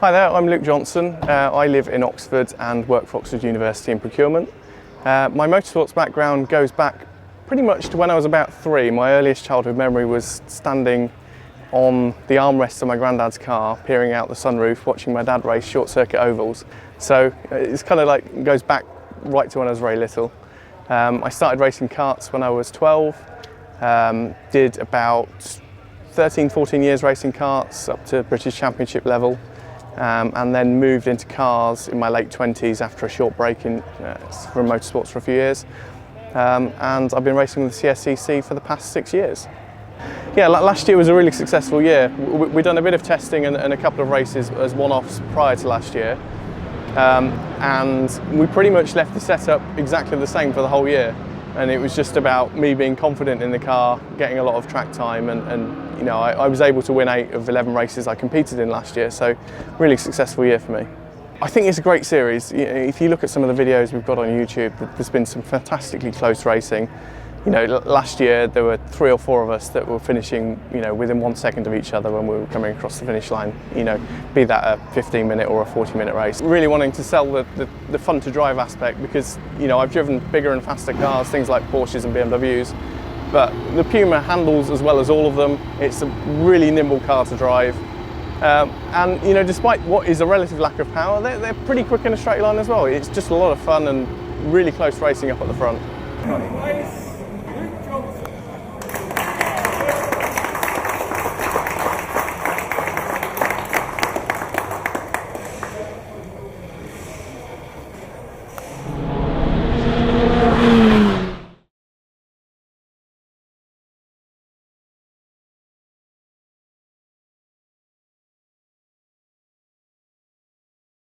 Hi there, I'm Luke Johnson. I live in Oxford and work for Oxford University in procurement. My motorsports background goes back pretty much to when I was about 3. My earliest childhood memory was standing on the armrest of my granddad's car, peering out the sunroof, watching my dad race short circuit ovals. So it's kind of like goes back right to when I was very little. I started racing karts when I was 12, did about 13-14 years racing karts up to British Championship level, and then moved into cars in my late 20s after a short break from motorsports for a few years. And I've been racing with the CSCC for the past 6 years. Yeah, last year was a really successful year. We'd done a bit of testing and a couple of races as one-offs prior to last year. And we pretty much left the setup exactly the same for the whole year. And it was just about me being confident in the car, getting a lot of track time, and you know, I was able to win 8 of 11 races I competed in last year, so really successful year for me. I think it's a great series. If you look at some of the videos we've got on YouTube, there's been some fantastically close racing. You know, last year there were 3 or 4 of us that were finishing, you know, within 1 second of each other when we were coming across the finish line. You know, be that a 15-minute or a 40-minute race. Really wanting to sell the fun to drive aspect, because, you know, I've driven bigger and faster cars, things like Porsches and BMWs, but the Puma handles as well as all of them. It's a really nimble car to drive. And you know, despite what is a relative lack of power, they're pretty quick in a straight line as well. It's just a lot of fun and really close racing up at the front. Luke Johnson.